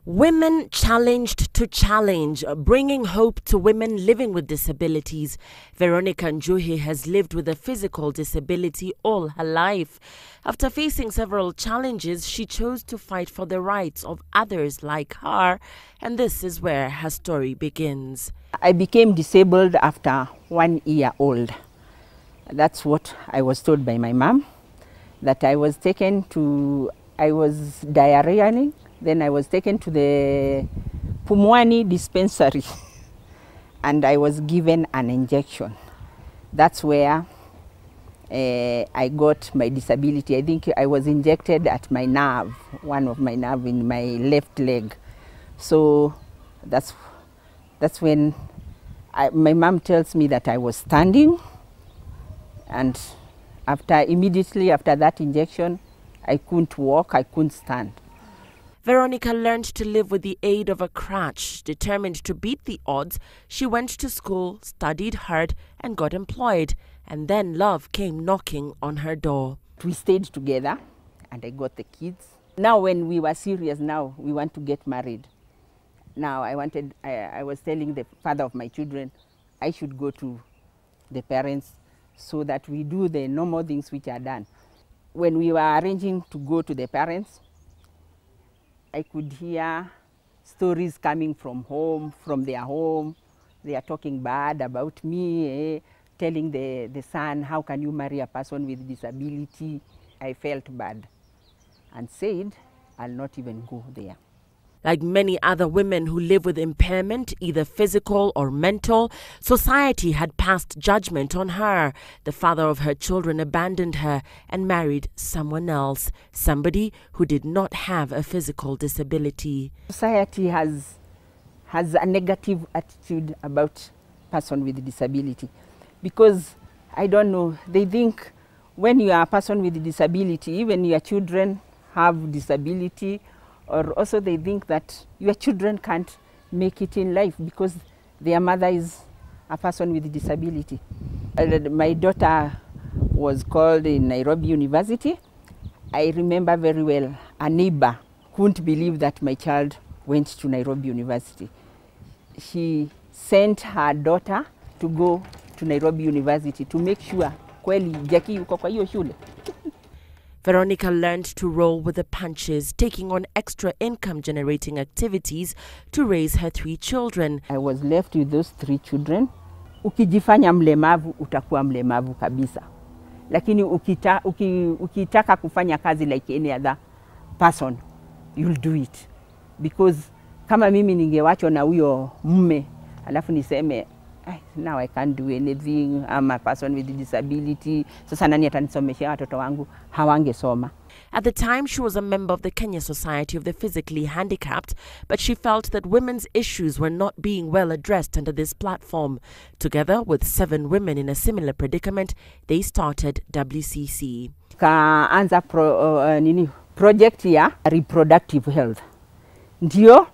Women challenged to challenge, bringing hope to women living with disabilities. Veronica Njuhi has lived with a physical disability all her life. After facing several challenges, she chose to fight for the rights of others like her, and this is where her story begins. I became disabled after 1 year old. That's what I was told by my mom, that I was diarrheaing. Then I was taken to the Pumwani dispensary and I was given an injection. That's where I got my disability. I think I was injected at my nerve, one of my nerve in my left leg. So that's when my mom tells me that I was standing, and immediately after that injection, I couldn't walk, I couldn't stand. Veronica learned to live with the aid of a crutch. Determined to beat the odds, she went to school, studied hard, and got employed. And then love came knocking on her door. We stayed together, and I got the kids. Now when we were serious, now we want to get married. Now I was telling the father of my children, I should go to the parents so that we do the normal things which are done. When we were arranging to go to the parents, I could hear stories coming from their home. They are talking bad about me, telling the son, how can you marry a person with disability? I felt bad and said, I'll not even go there. Like many other women who live with impairment, either physical or mental, society had passed judgment on her. The father of her children abandoned her and married someone else, somebody who did not have a physical disability. Society has a negative attitude about person with disability because, I don't know, they think when you are a person with disability, even your children have disability, or also they think that your children can't make it in life because their mother is a person with disability. My daughter was called in Nairobi University. I remember very well, a neighbor couldn't believe that my child went to Nairobi University. She sent her daughter to go to Nairobi University to make sure kweli Jackie yuko kwa hiyo shule. Veronica learned to roll with the punches, taking on extra income-generating activities to raise her 3 children. I was left with those 3 children. Ukijifanya mlemavu, utakuwa mlemavu kabisa. Lakini ukitaka kufanya kazi like any other person, you'll do it. Because kama mimi ningewachwa na huyo mume, alafu niseme, now I can't do anything, I'm a person with a disability, sasa nani atanisomeshia watoto wangu, hawangesoma. At the time, she was a member of the Kenya Society of the Physically Handicapped, but she felt that women's issues were not being well addressed under this platform. Together with 7 women in a similar predicament, they started WCC. Kaanza project ya reproductive health. Ndio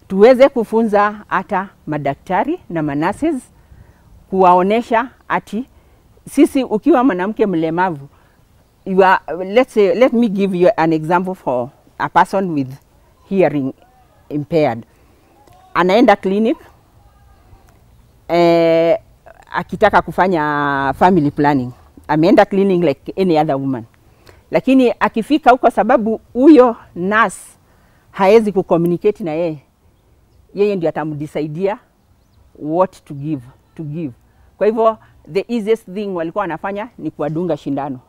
tuweze kufunza hata madaktari na manases kuwaonesha ati sisi ukiwa mwanamke mlemavu, let me give you an example for a person with hearing impaired. Anaenda clinic akitaka kufanya family planning. Ameenda clinic like any other woman. Lakini akifika huko, sababu huyo nurse haezi kucommunicate na yeye ndio atamdisaidia what to give. Kwa hivyo the easiest thing walikuwa wanafanya ni kuwadunga shindano.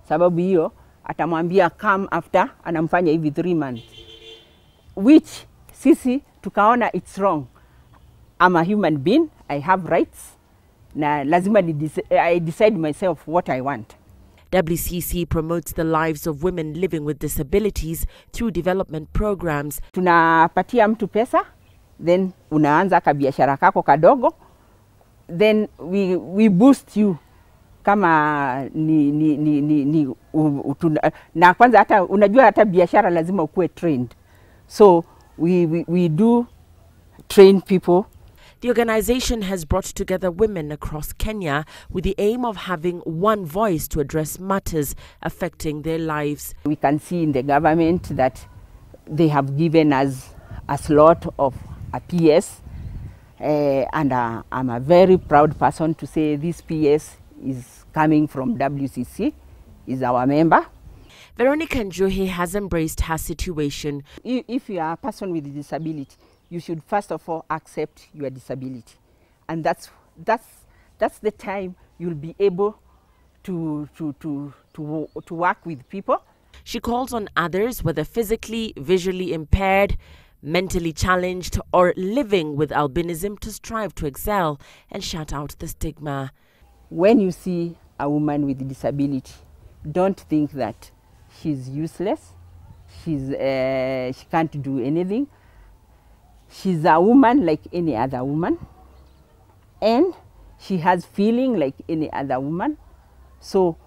Sababu hiyo atamwambia come after, anamfanya hivi 3 months. Which sisi tukaona it's wrong. I'm a human being, I have rights. Na lazima I decide myself what I want. WCC promotes the lives of women living with disabilities through development programs. Tunapatia mtu pesa, then unaanza kabiashara kako kadogo, then we boost you kama na kwanza hata unajua hata biashara lazima ukue trained, so we do train people. The organization has brought together women across Kenya with the aim of having one voice to address matters affecting their lives. We can see in the government that they have given us a slot of a PS, and I'm a very proud person to say this PS is coming from WCC, is our member. Veronica Njohi has embraced her situation. If you are a person with a disability, you should first of all accept your disability, and that's the time you'll be able to work with people. She calls on others, whether physically, visually impaired, mentally challenged, or living with albinism, to strive to excel and shut out the stigma. When you see a woman with a disability, don't think that she's useless, she can't do anything. She's a woman like any other woman, and she has feeling like any other woman. So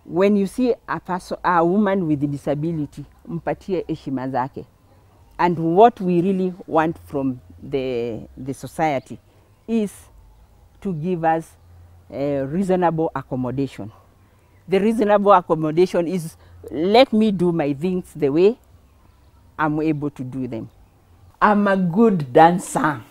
when you see a woman with a disability, mpatie heshima zake. And what we really want from the society is to give us a reasonable accommodation. The reasonable accommodation is, let me do my things the way I'm able to do them. I'm a good dancer.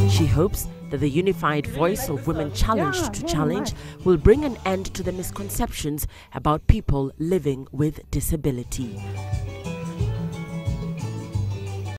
She hopes that the unified voice of women challenged to challenge will bring an end to the misconceptions about people living with disability.